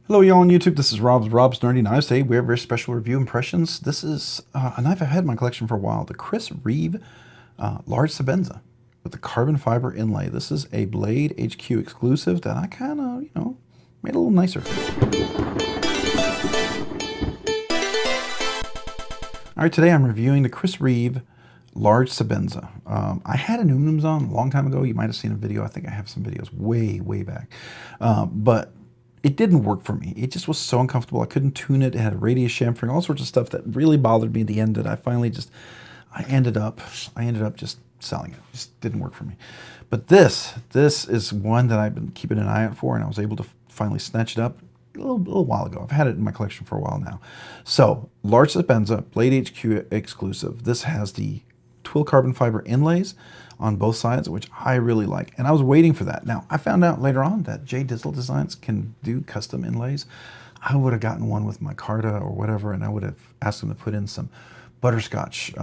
Hello y'all on YouTube, this is Rob's Nerdy Knives. Today we have a very special review impressions. This is a knife I've had in my collection for a while, the Chris Reeve Large Sebenza with the carbon fiber inlay. This is a Blade HQ exclusive that I kind of, made a little nicer. Alright, today I'm reviewing the Chris Reeve Large Sebenza. I had a Num on a long time ago. You might have seen a video. I think I have some videos way back. But it didn't work for me. It just was so uncomfortable. I couldn't tune it. It had radius chamfering, all sorts of stuff that really bothered me at the end that I finally I ended up just selling it. It just didn't work for me. But this is one that I've been keeping an eye out for, and I was able to finally snatch it up a little while ago. I've had it in my collection for a while now. So, Large Sebenza, Blade HQ exclusive. This has the twill carbon fiber inlays on both sides, which I really like. And I was waiting for that. Now, I found out later on that J Dizzle Designs can do custom inlays. I would have gotten one with micarta or whatever, and I would have asked them to put in some butterscotch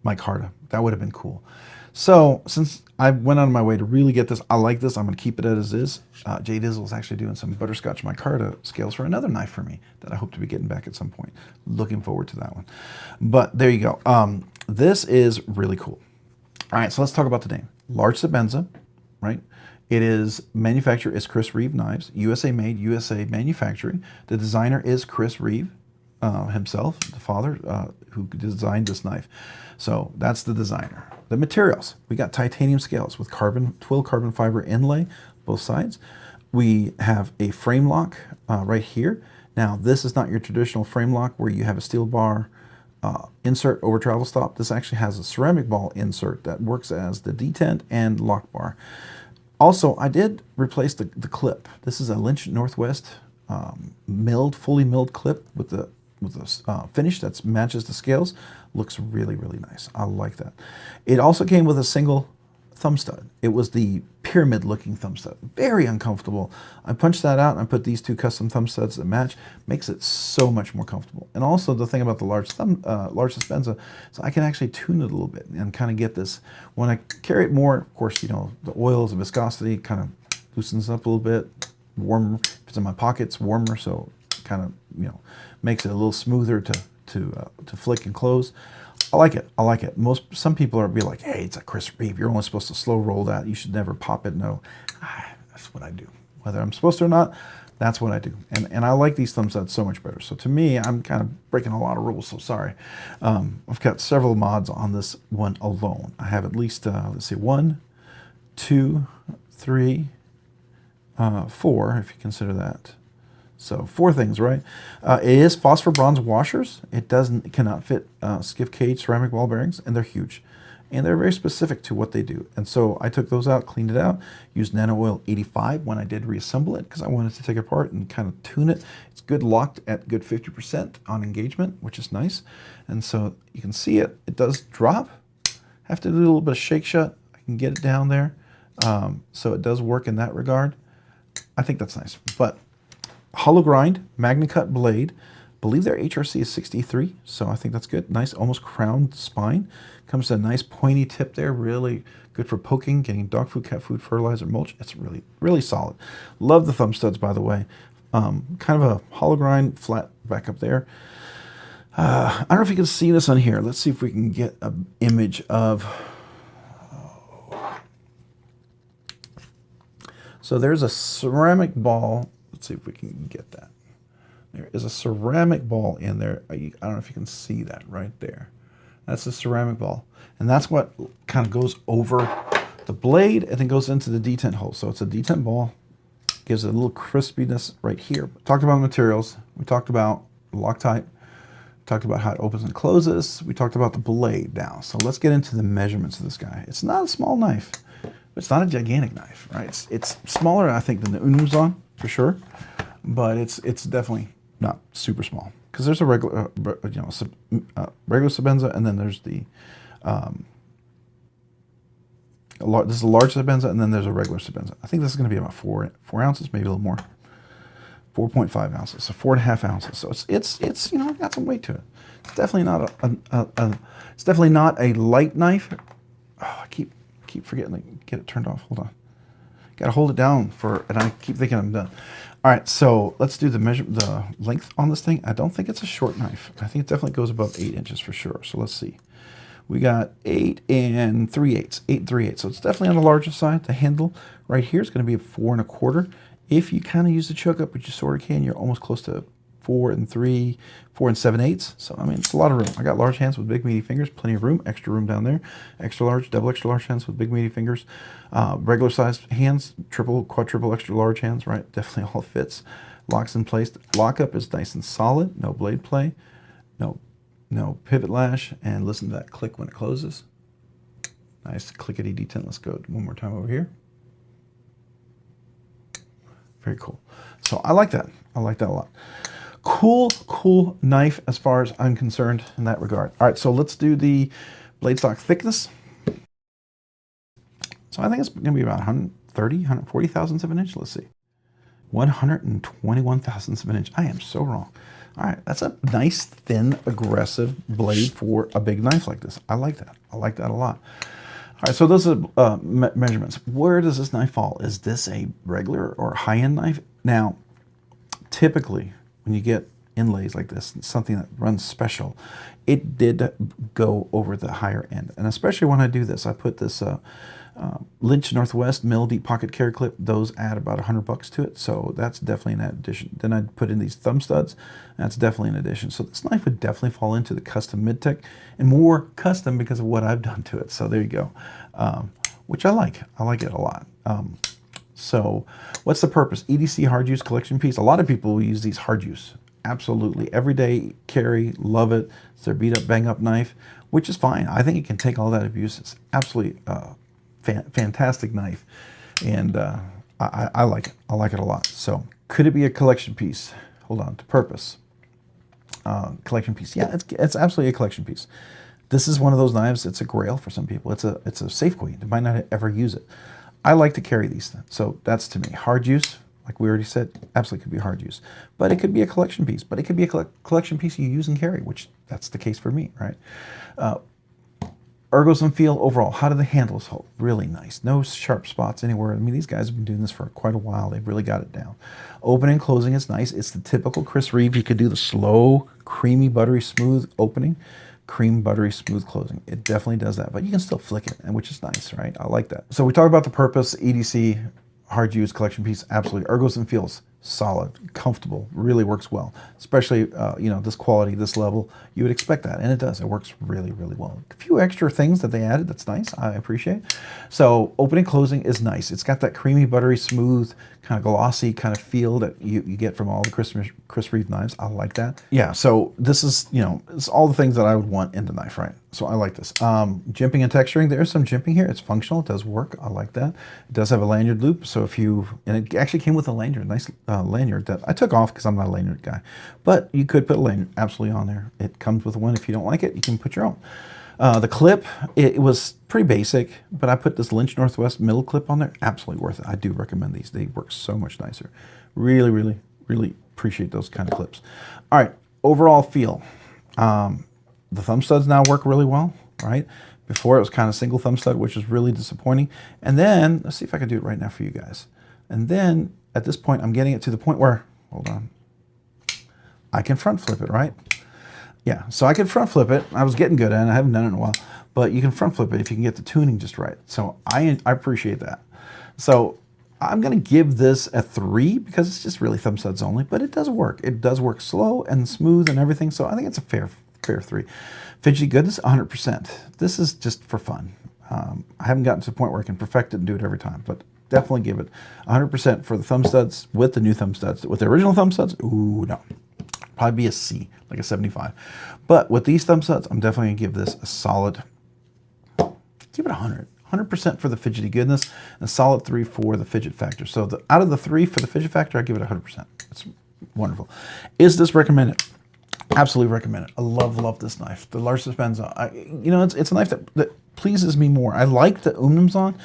micarta. That would have been cool. So, since I went out of my way to really get this, I like this. I'm going to keep it as is. J Dizzle is actually doing some butterscotch micarta scales for another knife for me that I hope to be getting back at some point. Looking forward to that one. But there you go. This is really cool. All right, so let's talk about the name. Large Sebenza, right? It is, manufacturer is Chris Reeve Knives, USA made, USA manufacturing. The designer is Chris Reeve himself, the father who designed this knife. So that's the designer. The materials, we got titanium scales with twill carbon fiber inlay, both sides. We have a frame lock right here. Now, this is not your traditional frame lock where you have a steel bar insert over travel stop. This actually has a ceramic ball insert that works as the detent and lock bar. Also, I did replace the clip. This is a Lynch Northwest fully milled clip with the finish that matches the scales. Looks really nice. I like that. It also came with a single thumb stud. It was the pyramid looking thumb stud. Very uncomfortable. I punched that out and I put these two custom thumb studs that match. Makes it so much more comfortable. And also the thing about the large Sebenza is I can actually tune it a little bit and kind of get this. When I carry it more, of course, the oils, the viscosity kind of loosens up a little bit. Warmer. If it's in my pocket, it's warmer, so kind of, makes it a little smoother to flick and close. I like it. I like it. Some people are be like, hey, it's a Chris Reeve. You're only supposed to slow roll that. You should never pop it. No, that's what I do. Whether I'm supposed to or not, that's what I do. And I like these thumb studs so much better. So to me, I'm kind of breaking a lot of rules. So sorry. I've got several mods on this one alone. I have at least let's see, 1, 2, 3, 4, if you consider that. So 4 things, right? It is phosphor bronze washers. It cannot fit Skiff Caged ceramic ball bearings, and they're huge. And they're very specific to what they do. And so I took those out, cleaned it out, used Nano Oil 85 when I did reassemble it because I wanted to take it apart and kind of tune it. It's good locked at good 50% on engagement, which is nice. And so you can see it. It does drop. Have to do a little bit of shake shut. I can get it down there. So it does work in that regard. I think that's nice. But hollow grind, MagnaCut blade. Believe their HRC is 63, so I think that's good. Nice, almost crowned spine. Comes to a nice pointy tip there. Really good for poking, getting dog food, cat food, fertilizer, mulch. It's really solid. Love the thumb studs, by the way. Kind of a hollow grind, flat back up there. I don't know if you can see this on here. Let's see if we can get an image of. So there's a ceramic ball. Let's see if we can get that. There is a ceramic ball in there. I don't know if you can see that right there. That's a ceramic ball. And that's what kind of goes over the blade and then goes into the detent hole. So it's a detent ball. Gives it a little crispiness right here. Talked about materials. We talked about Loctite. We talked about how it opens and closes. We talked about the blade now. So let's get into the measurements of this guy. It's not a small knife. But it's not a gigantic knife, right? It's smaller, I think, than the Unumzon, for sure. But it's definitely not super small because there's a regular regular Sebenza, and then there's the this is a large Sebenza, and then there's a regular Sebenza. I think this is going to be about 4 ounces, maybe a little more, 4.5 ounces, so 4.5 ounces. So it's got some weight to it. It's definitely not it's definitely not a light knife. Oh, I keep forgetting to get it turned off. Hold on. Gotta hold it down and I keep thinking I'm done. All right, so let's do the length on this thing. I don't think it's a short knife. I think it definitely goes above 8 inches for sure. So let's see. We got 8 3/8, 8 3/8. So it's definitely on the larger side. The handle right here is going to be a 4 1/4. If you kind of use the choke up, which you sort of can, you're almost close to 4 3, 4 7/8. So I mean, it's a lot of room. I got large hands with big meaty fingers, plenty of room, extra room down there. Extra large, double extra large hands with big meaty fingers. Regular sized hands, triple, quadruple, extra large hands, right? Definitely all fits. Locks in place. Lockup is nice and solid. No blade play. No pivot lash, and listen to that click when it closes. Nice clickety detent. Let's go one more time over here. Very cool. So I like that. I like that a lot. Cool knife as far as I'm concerned in that regard. All right, so let's do the blade stock thickness. So I think it's going to be about 130, 140 thousandths of an inch. Let's see. 121 thousandths of an inch. I am so wrong. All right, that's a nice, thin, aggressive blade for a big knife like this. I like that. I like that a lot. All right, so those are measurements. Where does this knife fall? Is this a regular or high-end knife? Now, typically, when you get inlays like this, something that runs special, it did go over the higher end. And especially when I do this, I put this Lynch Northwest mill deep pocket carry clip. Those add about $100 to it, so that's definitely an addition. Then I'd put in these Thumbstuds. That's definitely an addition. So this knife would definitely fall into the custom mid-tech, and more custom because of what I've done to it. So there you go, which I like. I like it a lot. So what's the purpose? EDC hard use collection piece. A lot of people will use these hard use. Absolutely. Everyday carry, love it. It's their beat up, bang up knife, which is fine. I think it can take all that abuse. It's absolutely fantastic knife. And I like it. I like it a lot. So could it be a collection piece? Hold on, to purpose. Collection piece. Yeah, it's absolutely a collection piece. This is one of those knives, it's a grail for some people. It's a safe queen. You might not ever use it. I like to carry these, so that's to me. Hard use, like we already said, absolutely could be hard use. But it could be a collection piece, but it could be a collection piece you use and carry, which that's the case for me, right? Ergos and feel overall, how do the handles hold? Really nice. No sharp spots anywhere. I mean, these guys have been doing this for quite a while. They've really got it down. Opening and closing is nice. It's the typical Chris Reeve. You could do the slow, creamy, buttery, smooth opening, cream, buttery, smooth closing. It definitely does that, but you can still flick it, and which is nice, right? I like that. So we talked about the purpose, EDC, hard use, collection piece, absolutely. Ergos and feels, solid, comfortable, really works well. Especially, you know, this quality, this level, you would expect that, and it does. It works really, really well. A few extra things that they added, that's nice, I appreciate. So opening, closing is nice. It's got that creamy, buttery, smooth, kind of glossy kind of feel that you get from all the Chris Reeve knives. I like that. Yeah, so this is, you know, it's all the things that I would want in the knife, right? So I like this. Jimping and texturing, there's some jimping here. It's functional, it does work. I like that. It does have a lanyard loop, so if you, and it actually came with a lanyard, nice lanyard that I took off because I'm not a lanyard guy. But you could put a lanyard absolutely on there. It comes with one. If you don't like it, you can put your own. The clip, it was pretty basic, but I put this Lynch Northwest middle clip on there. Absolutely worth it. I do recommend these. They work so much nicer. Really, really, really appreciate those kind of clips. All right, overall feel. The thumb studs now work really well, right? Before it was kind of single thumb stud, which was really disappointing. And then, let's see if I can do it right now for you guys. And then at this point, I'm getting it to the point where, hold on, I can front flip it, right? Yeah, so I can front flip it. I was getting good at it. I haven't done it in a while, but you can front flip it if you can get the tuning just right. So I appreciate that. So I'm going to give this a 3 because it's just really thumb studs only, but it does work. It does work slow and smooth and everything, so I think it's a fair 3. Fidgety goodness, 100%. This is just for fun. I haven't gotten to the point where I can perfect it and do it every time, but definitely give it 100% for the thumb studs with the new thumb studs. With the original thumb studs, ooh, no. Probably be a C, like a 75. But with these thumb studs, I'm definitely going to give this a solid, give it 100. 100% for the fidgety goodness, and a solid 3 for the fidget factor. So out of the 3 for the fidget factor, I give it 100%. It's wonderful. Is this recommended? Absolutely recommend it. I love this knife. The Large Sebenza. You know, it's a knife that pleases me more. I like the Umnums on.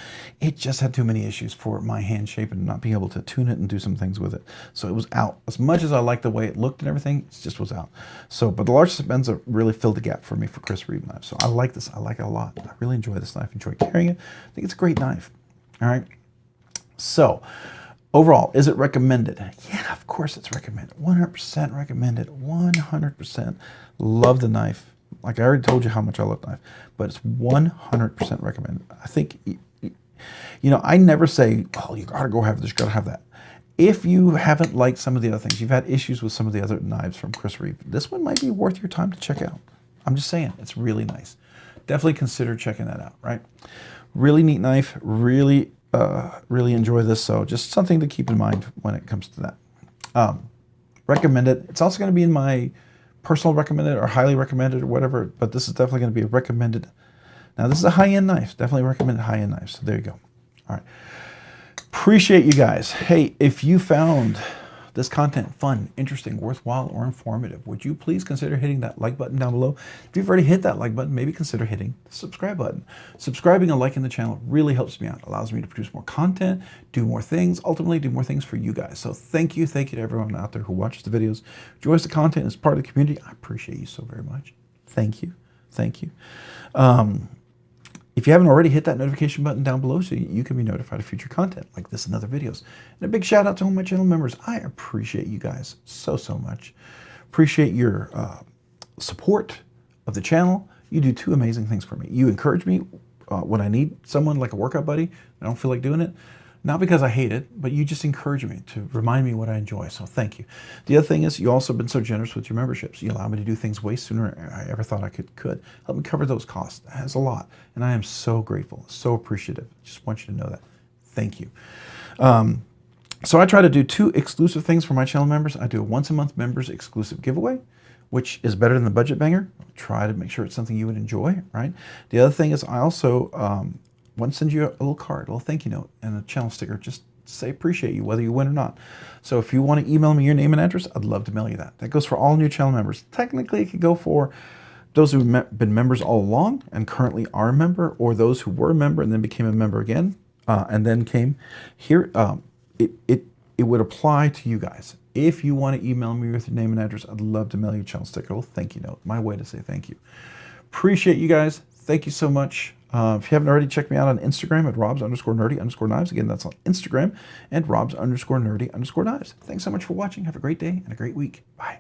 It just had too many issues for my hand shape and not being able to tune it and do some things with it. So it was out. As much as I liked the way it looked and everything, it just was out. So, but the Large Sebenza really filled the gap for me for Chris Reeve knives. So I like this. I like it a lot. I really enjoy this knife. Enjoy carrying it. I think it's a great knife. All right. So overall, is it recommended? Yeah, of course it's recommended. 100% recommended. 100%. Love the knife. Like I already told you how much I love the knife, but it's 100% recommended. I think, you know, I never say, oh, you gotta go have this, you gotta have that. If you haven't liked some of the other things, you've had issues with some of the other knives from Chris Reeve, this one might be worth your time to check out. I'm just saying, it's really nice. Definitely consider checking that out, right? Really neat knife, really enjoy this, so just something to keep in mind when it comes to that. Recommend it. It's also going to be in my personal recommended or highly recommended or whatever, but this is definitely going to be a recommended. Now this is a high-end knife, definitely recommended high-end knife, so there you go. All right. Appreciate you guys. Hey, if you found this content fun, interesting, worthwhile, or informative, would you please consider hitting that like button down below? If you've already hit that like button, maybe consider hitting the subscribe button. Subscribing and liking the channel really helps me out, allows me to produce more content, do more things, ultimately do more things for you guys. So thank you to everyone out there who watches the videos, enjoys the content, is part of the community. I appreciate you so very much. Thank you. Thank you. If you haven't already, hit that notification button down below so you can be notified of future content like this and other videos. And a big shout out to all my channel members. I appreciate you guys so much. Appreciate your support of the channel. You do two amazing things for me. You encourage me when I need someone like a workout buddy. I don't feel like doing it. Not because I hate it, but you just encourage me to remind me what I enjoy. So thank you. The other thing is you also have been so generous with your memberships. You allow me to do things way sooner than I ever thought I could. Help me cover those costs. That's a lot. And I am so grateful, so appreciative. Just want you to know that. Thank you. So I try to do two exclusive things for my channel members. I do a once-a-month members exclusive giveaway, which is better than the budget banger. Try to make sure it's something you would enjoy, right? The other thing is I also want to send you a little card, a little thank you note, and a channel sticker. Just say appreciate you, whether you win or not. So if you want to email me your name and address, I'd love to mail you that. That goes for all new channel members. Technically, it could go for those who've been members all along and currently are a member, or those who were a member and then became a member again, and then came here. It would apply to you guys. If you want to email me with your name and address, I'd love to mail you a channel sticker, a little thank you note. My way to say thank you. Appreciate you guys. Thank you so much. If you haven't already, check me out on Instagram at robs_nerdy_knives. Again, that's on Instagram, and robs_nerdy_knives. Thanks so much for watching. Have a great day and a great week. Bye.